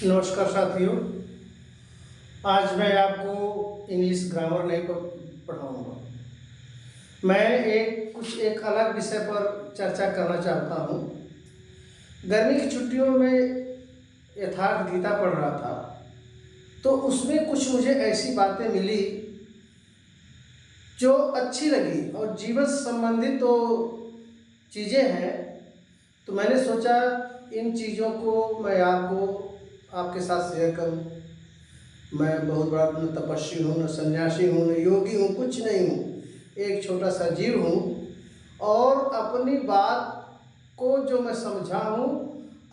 नमस्कार साथियों। आज मैं आपको इंग्लिश ग्रामर नहीं पढ़ाऊँगा। मैं एक अलग विषय पर चर्चा करना चाहता हूँ। गर्मी की छुट्टियों में यथार्थ गीता पढ़ रहा था, तो उसमें कुछ मुझे ऐसी बातें मिली जो अच्छी लगी और जीवन संबंधित तो चीज़ें हैं। तो मैंने सोचा इन चीज़ों को मैं आपके साथ शेयर करूं। मैं बहुत बड़ा न तपस्वी हूँ, न सन्यासी हूँ, न योगी हूँ, कुछ नहीं हूँ। एक छोटा सा जीव हूँ और अपनी बात को जो मैं समझा हूँ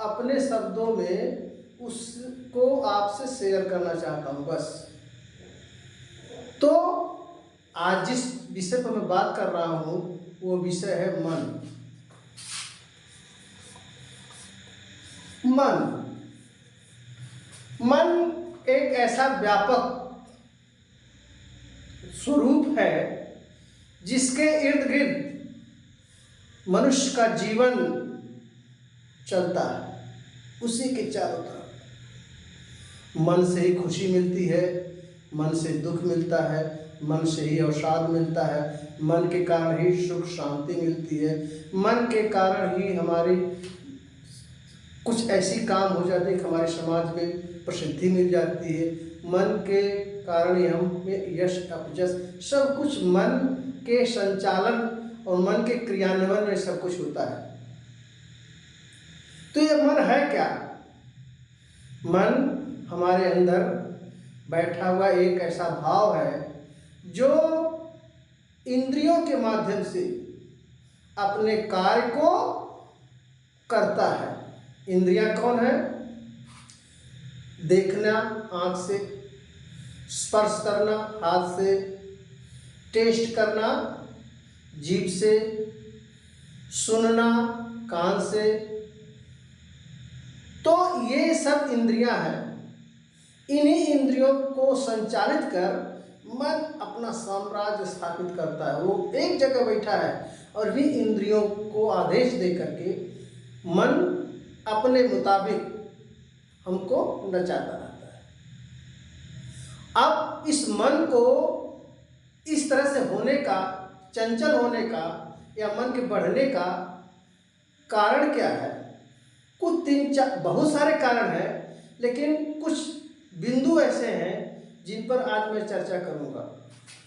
अपने शब्दों में उसको आपसे शेयर करना चाहता हूँ बस। तो आज जिस विषय पर मैं बात कर रहा हूँ वो विषय है मन। मन एक ऐसा व्यापक स्वरूप है जिसके इर्द गिर्द मनुष्य का जीवन चलता है, उसी के चारों तरफ। मन से ही खुशी मिलती है, मन से दुख मिलता है, मन से ही अवसाद मिलता है, मन के कारण ही सुख शांति मिलती है, मन के कारण ही हमारी कुछ ऐसी काम हो जाती है कि हमारे समाज में प्रसिद्धि मिल जाती है। मन के कारण ही हम यश अपयश सब कुछ मन के संचालन और मन के क्रियान्वयन में सब कुछ होता है। तो ये मन है क्या? मन हमारे अंदर बैठा हुआ एक ऐसा भाव है जो इंद्रियों के माध्यम से अपने कार्य को करता है। इंद्रियां कौन है? देखना आँख से, स्पर्श करना हाथ से, टेस्ट करना जीभ से, सुनना कान से। तो ये सब इंद्रियां हैं। इन्हीं इंद्रियों को संचालित कर मन अपना साम्राज्य स्थापित करता है। वो एक जगह बैठा है और भी इंद्रियों को आदेश दे करके मन अपने मुताबिक हमको नचाता रहता है। अब इस मन को इस तरह से होने का, चंचल होने का या मन के बढ़ने का कारण क्या है? कुछ तीन चार बहुत सारे कारण हैं, लेकिन कुछ बिंदु ऐसे हैं जिन पर आज मैं चर्चा करूंगा।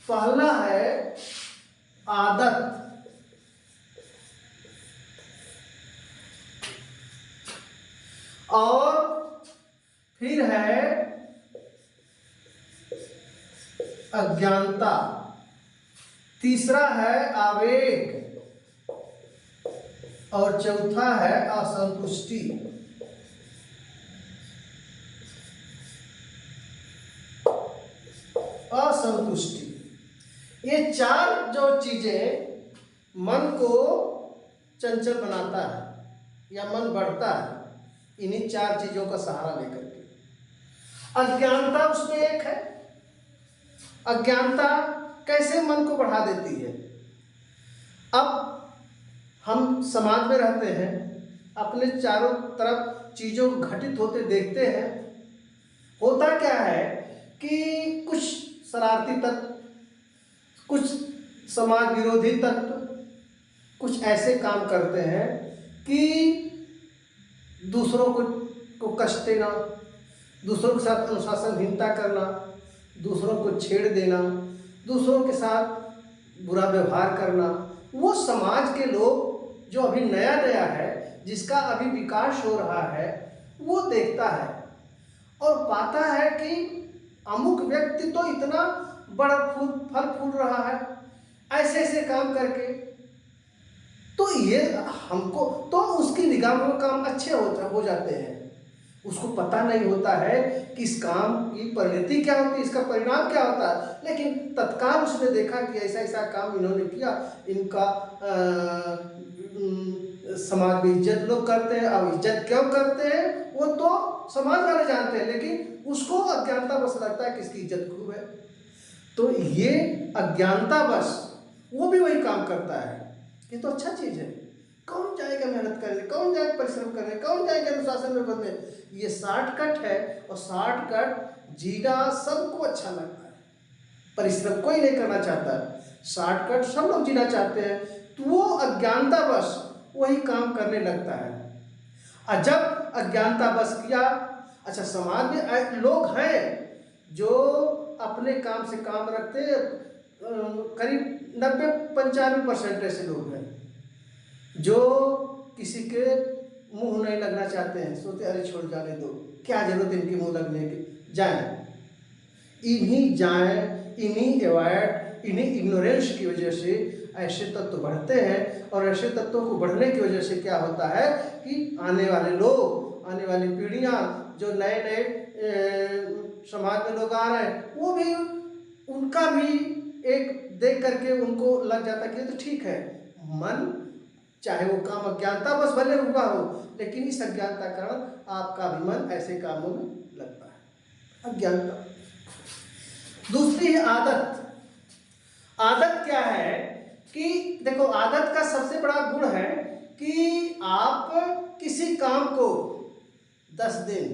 पहला है आदत। और फिर है अज्ञानता। तीसरा है आवेग और चौथा है असंतुष्टि। ये चार जो चीजें मन को चंचल बनाता है या मन बढ़ता है, इन्हीं चार चीजों का सहारा लेकर के। अज्ञानता उसमें एक है। अज्ञानता कैसे मन को बढ़ा देती है? अब हम समाज में रहते हैं, अपने चारों तरफ चीजों को घटित होते देखते हैं। होता क्या है कि कुछ शरारती तत्व, कुछ समाज विरोधी तत्व कुछ ऐसे काम करते हैं कि दूसरों को कष्ट देना, दूसरों के साथ अनुशासनहीनता करना, दूसरों को छेड़ देना, दूसरों के साथ बुरा व्यवहार करना। वो समाज के लोग जो अभी नया नया है, जिसका अभी विकास हो रहा है, वो देखता है और पाता है कि अमुक व्यक्ति तो इतना बड़ा फल फूल रहा है ऐसे ऐसे काम करके। तो ये हमको तो उसकी निगाह में काम अच्छे हो जाते हैं। उसको पता नहीं होता है कि इस काम की परिणति क्या होती है, इसका परिणाम क्या होता है। लेकिन तत्काल उसने देखा कि ऐसा ऐसा काम इन्होंने किया, इनका समाज में इज्जत लोग करते हैं। अब इज्जत क्यों करते हैं वो तो समाज वाले जानते हैं, लेकिन उसको अज्ञानता बस लगता है कि इसकी इज्जत खूब है। तो ये अज्ञानता बस वो भी वही काम करता है। ये तो अच्छा चीज़ है, कौन जाएगा मेहनत करने, कौन जाएगा परिश्रम करने, कौन जाएगा अनुशासन में बनने। ये शॉर्टकट है, और शॉर्टकट जीना सबको अच्छा लगता है, परिश्रम कोई नहीं करना चाहता। शॉर्टकट सब लोग जीना चाहते हैं, तो वो अज्ञानतावश वही काम करने लगता है। और जब अज्ञानतावश किया, अच्छा समाज में लोग हैं जो अपने काम से काम रखते, करीब 90-95% ऐसे लोग हैं जो किसी के मुंह नहीं लगना चाहते हैं, सोचते अरे छोड़ जाने दो, क्या जरूरत इनके मुंह लगने की, जाए इन्हीं अवॉइड, इन्हीं इग्नोरेंस की वजह से ऐसे तत्व बढ़ते हैं। और ऐसे तत्वों को बढ़ने की वजह से क्या होता है कि आने वाले लोग, आने वाली पीढ़ियाँ, जो नए नए समाज में लोग आ रहे हैं, वो भी, उनका भी एक देख करके उनको लग जाता कि तो ठीक है, मन चाहे वो काम अज्ञानता बस भले हुआ हो, लेकिन इस अज्ञानता का कारण आपका भी मन ऐसे कामों में लगता है, अज्ञानता। दूसरी है आदत। आदत क्या है कि देखो, आदत का सबसे बड़ा गुण है कि आप किसी काम को 10 दिन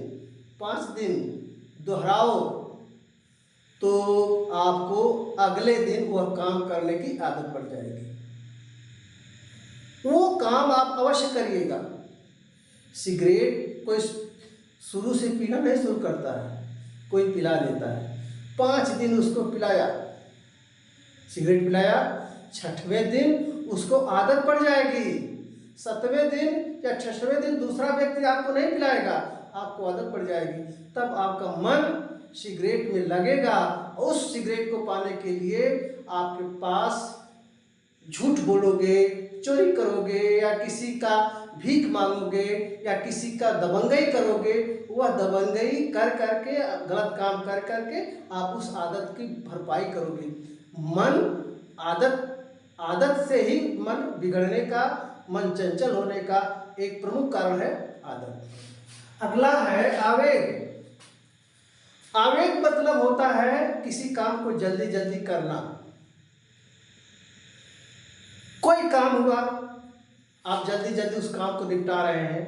5 दिन दोहराओ तो आपको अगले दिन वह काम करने की आदत पड़ जाएगी। वो काम आप अवश्य करिएगा। सिगरेट कोई शुरू से पीना नहीं शुरू करता है, कोई पिला देता है, 5 दिन उसको पिलाया, सिगरेट पिलाया, 6वें दिन उसको आदत पड़ जाएगी, 7वें दिन या 6वें दिन दूसरा व्यक्ति आपको नहीं पिलाएगा, आपको आदत पड़ जाएगी, तब आपका मन सिगरेट में लगेगा। उस सिगरेट को पाने के लिए आपके पास झूठ बोलोगे, चोरी करोगे, या किसी का भीख मांगोगे, या किसी का दबंगई करोगे। वह दबंगई कर करके, गलत काम कर करके आप उस आदत की भरपाई करोगे। मन आदत से ही मन बिगड़ने का, मन चंचल होने का एक प्रमुख कारण है आदत। अगला है आवेग। आवेग मतलब होता है किसी काम को जल्दी जल्दी करना। कोई काम हुआ, आप जल्दी जल्दी उस काम को निपटा रहे हैं,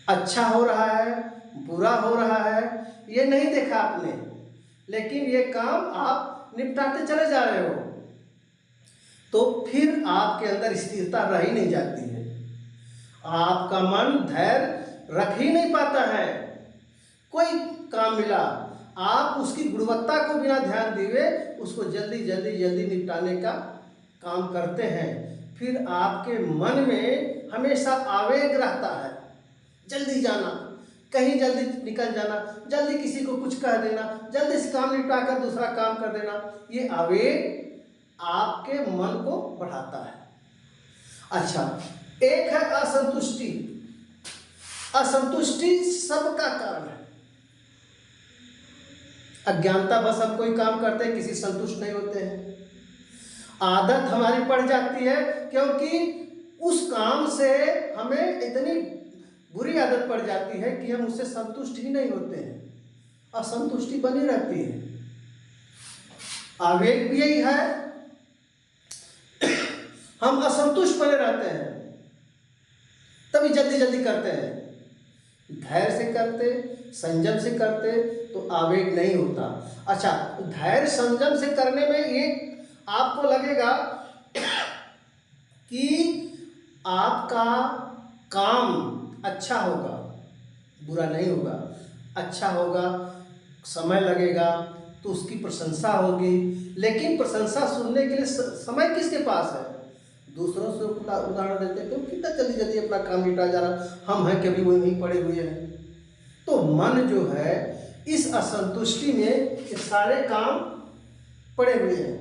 अच्छा हो रहा है, बुरा हो रहा है, ये नहीं देखा आपने, लेकिन ये काम आप निपटाते चले जा रहे हो, तो फिर आपके अंदर स्थिरता रह ही नहीं जाती है, आपका मन धैर्य रख ही नहीं पाता है। कोई काम मिला, आप उसकी गुणवत्ता को बिना ध्यान दिए उसको जल्दी जल्दी जल्दी निपटाने का काम करते हैं, फिर आपके मन में हमेशा आवेग रहता है, जल्दी जाना, कहीं जल्दी निकल जाना, जल्दी किसी को कुछ कह देना, जल्दी से काम निपटा कर दूसरा काम कर देना। ये आवेग आपके मन को बढ़ाता है। अच्छा, एक है असंतुष्टि। असंतुष्टि सबका कारण है। अज्ञानता बस हम कोई काम करते हैं, किसी संतुष्ट नहीं होते हैं। आदत हमारी पड़ जाती है, क्योंकि उस काम से हमें इतनी बुरी आदत पड़ जाती है कि हम उससे संतुष्ट ही नहीं होते हैं, असंतुष्टि बनी रहती है। आवेग भी यही है, हम असंतुष्ट बने रहते हैं, तभी जल्दी जल्दी करते हैं। धैर्य से करते, संयम से करते तो आवेग नहीं होता। अच्छा, धैर्य संयम से करने में ये आपको लगेगा कि आपका काम अच्छा होगा, बुरा नहीं होगा, अच्छा होगा, समय लगेगा तो उसकी प्रशंसा होगी, लेकिन प्रशंसा सुनने के लिए समय किसके पास है? दूसरों से उदाहरण देते हैं, तो कितना जल्दी जल्दी अपना काम निपटा जा रहा, हम हैं कभी वही नहीं पड़े हुए हैं। तो मन जो है इस असंतुष्टि में ये सारे काम पड़े हुए हैं।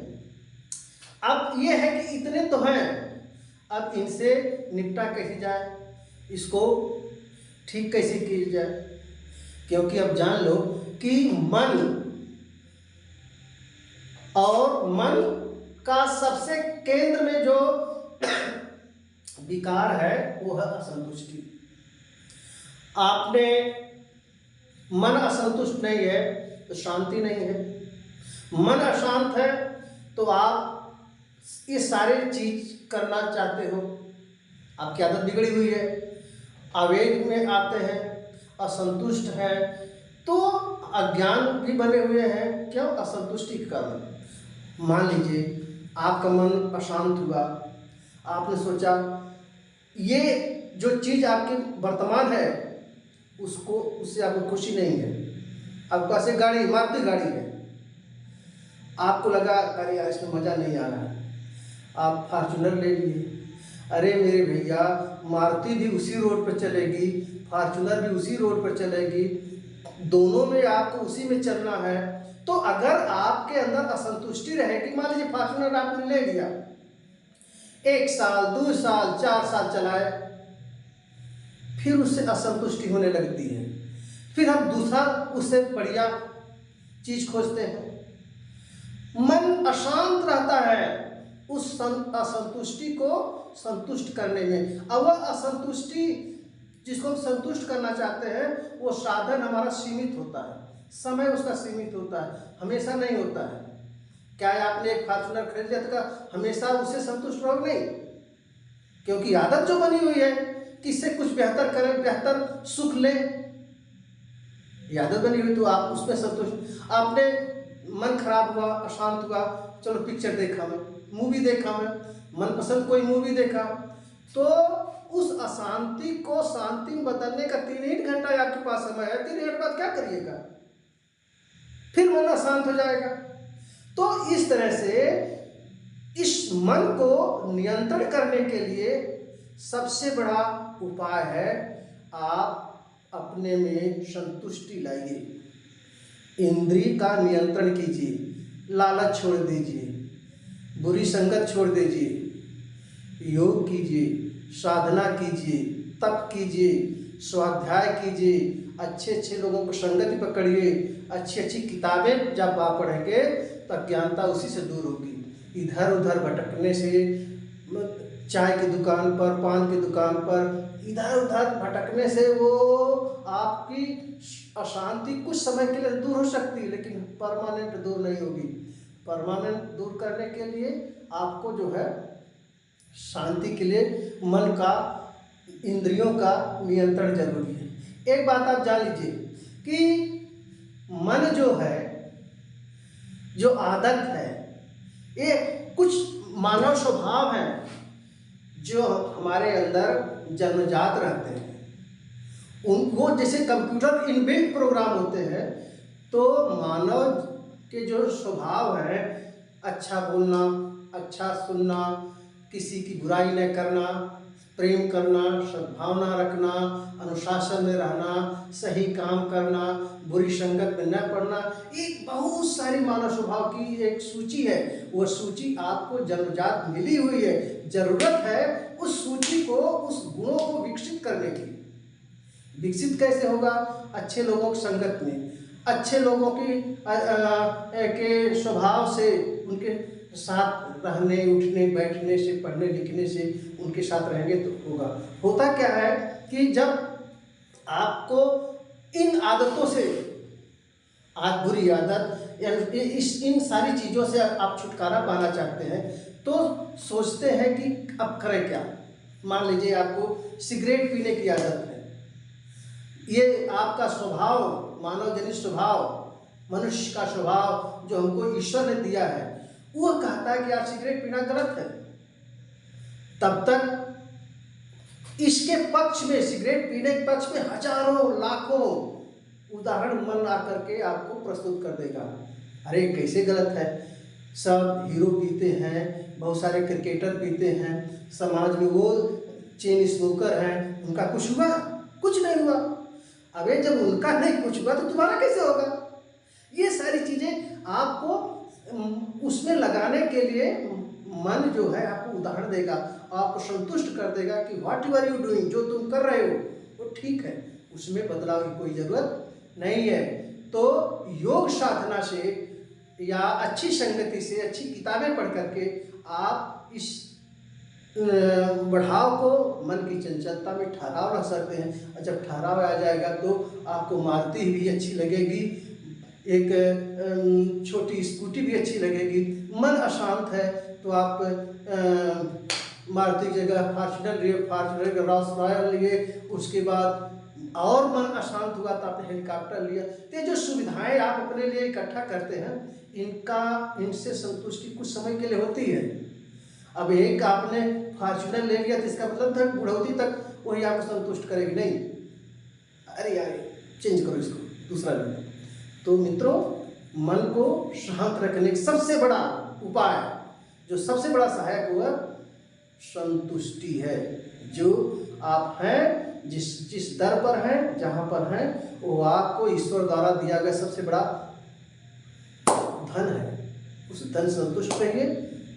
अब ये है कि इतने तो हैं, अब इनसे निपटा कैसे जाए, इसको ठीक कैसे किया जाए? क्योंकि अब जान लो कि मन का सबसे केंद्र में जो विकार है वो है असंतुष्टि। आपने मन असंतुष्ट नहीं है तो शांति नहीं है, मन अशांत है तो आप ये सारे चीज करना चाहते हो, आपकी आदत बिगड़ी हुई है, आवेग में आते हैं, असंतुष्ट हैं, तो अज्ञान भी बने हुए हैं। क्यों? असंतुष्टि के कारण। मान लीजिए आपका मन अशांत हुआ, आपने सोचा ये जो चीज़ आपकी वर्तमान है उसको, उससे आपको खुशी नहीं है। आपके पास एक गाड़ी, मारुति गाड़ी है, आपको लगा अरे यार इसमें मज़ा नहीं आ रहा है, आप फॉर्च्यूनर ले लिए। अरे मेरे भैया, मारुति भी उसी रोड पर चलेगी, फॉर्च्यूनर भी उसी रोड पर चलेगी, दोनों में आपको उसी में चलना है। तो अगर आपके अंदर असंतुष्टि रहेगी, मान लीजिए फॉर्च्यूनर आपने ले लिया, 1 साल 2 साल 4 साल चलाए, फिर उससे असंतुष्टि होने लगती है, फिर हम दूसरा उससे बढ़िया चीज खोजते हैं। मन अशांत रहता है उस असंतुष्टि को संतुष्ट करने में। अब वह असंतुष्टि जिसको हम संतुष्ट करना चाहते हैं, वो साधन हमारा सीमित होता है, समय उसका सीमित होता है, हमेशा नहीं होता है। क्या है, आपने एक फॉर्च्यूनर खरीद लिया तो हमेशा उससे संतुष्ट रहोगे? नहीं, क्योंकि आदत जो बनी हुई है कि इससे कुछ बेहतर करें, बेहतर सुख लें, आदत बनी हुई, तो आप उसमें संतुष्ट। आपने मन खराब हुआ, अशांत हुआ, चलो पिक्चर देखा, मैं मूवी देखा, मैं मनपसंद कोई मूवी देखा, तो उस अशांति को शांति में बदलने का 3 घंटा आपके पास समय है। 3 घंटे बाद क्या करिएगा? फिर मन अशांत हो जाएगा। तो इस तरह से इस मन को नियंत्रण करने के लिए सबसे बड़ा उपाय है, आप अपने में संतुष्टि लाइए, इंद्रिय का नियंत्रण कीजिए, लालच छोड़ दीजिए, बुरी संगत छोड़ दीजिए, योग कीजिए, साधना कीजिए, तप कीजिए, स्वाध्याय कीजिए, अच्छे अच्छे लोगों को संगति पकड़िए, अच्छी अच्छी किताबें जब आप पढ़ेंगे तो अज्ञानता उसी से दूर होगी। इधर उधर भटकने से, चाय की दुकान पर, पान की दुकान पर इधर उधर भटकने से वो आपकी अशांति कुछ समय के लिए दूर हो सकती है, लेकिन परमानेंट दूर नहीं होगी। परमानेंट दूर करने के लिए आपको जो है शांति के लिए मन का, इंद्रियों का नियंत्रण जरूरी है। एक बात आप जान लीजिए कि मन जो है, जो आदत है, ये कुछ मानव स्वभाव हैं जो हमारे अंदर जन्मजात रहते हैं। उनको जैसे कंप्यूटर इनबिल्ट प्रोग्राम होते हैं, तो मानव के जो स्वभाव है, अच्छा बोलना, अच्छा सुनना, किसी की बुराई न करना, प्रेम करना, सद्भावना रखना, अनुशासन में रहना, सही काम करना, बुरी संगत में न पड़ना, एक बहुत सारी मानव स्वभाव की एक सूची है। वह सूची आपको जन्मजात मिली हुई है। जरूरत है उस सूची को, उस गुणों को विकसित करने की। विकसित कैसे होगा? अच्छे लोगों की संगत में, अच्छे लोगों की के स्वभाव से, उनके साथ रहने, उठने, बैठने से, पढ़ने लिखने से, उनके साथ रहेंगे तो होगा। होता क्या है कि जब आपको इन आदतों से, आज बुरी आदत या इन सारी चीज़ों से आप छुटकारा पाना चाहते हैं, तो सोचते हैं कि अब करें क्या। मान लीजिए आपको सिगरेट पीने की आदत है, ये आपका स्वभाव, मानव जनित स्वभाव, मनुष्य का स्वभाव जो हमको ईश्वर ने दिया है, वो कहता है कि यार सिगरेट पीना गलत है। तब तक इसके पक्ष में, सिगरेट पीने के पक्ष में हजारों लाखों उदाहरण मन आकर के आपको प्रस्तुत कर देगा। अरे कैसे गलत है, सब हीरो पीते हैं, बहुत सारे क्रिकेटर पीते हैं, समाज में वो चेन स्मोकर हैं, उनका कुछ हुआ? कुछ नहीं हुआ। अबे जब उनका नहीं कुछ हुआ तो तुम्हारा कैसे होगा? ये सारी चीज़ें आपको उसमें लगाने के लिए मन जो है आपको उदाहरण देगा, आपको संतुष्ट कर देगा कि what you are you doing, जो तुम कर रहे हो वो ठीक है, उसमें बदलाव की कोई ज़रूरत नहीं है। तो योग साधना से या अच्छी संगति से, अच्छी किताबें पढ़ करके आप इस बढ़ाव को, मन की चंचलता में ठहराव रख सकते हैं। और जब ठहराव आ जाएगा तो आपको मारुति भी अच्छी लगेगी, एक छोटी स्कूटी भी अच्छी लगेगी। मन अशांत है तो आप मारुति की जगह फॉर्च्यूनर लिए, फॉर्च्यूनर का रॉल्स रॉयल लिए, उसके बाद और मन अशांत हुआ तो आपने हेलीकॉप्टर लिया। तो ये जो सुविधाएं आप अपने लिए इकट्ठा करते हैं, इनसे संतुष्टि कुछ समय के लिए होती है। अब एक आपने फॉर्च्यूनर ले लिया तो इसका मतलब था बुढ़ौती तक वही आपको संतुष्ट करेगी नहीं, अरे यार चेंज करो इसको, दूसरा ले लो। तो मित्रों, मन को शांत रखने का सबसे बड़ा उपाय, जो सबसे बड़ा सहायक हुआ, संतुष्टि है। जो आप हैं, जिस दर पर हैं, जहाँ पर हैं, वो आपको ईश्वर द्वारा दिया गया सबसे बड़ा धन है। उस धन से संतुष्ट रहिए,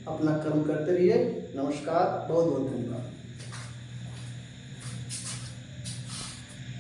अपना कर्म करते रहिए। नमस्कार, बहुत बहुत धन्यवाद।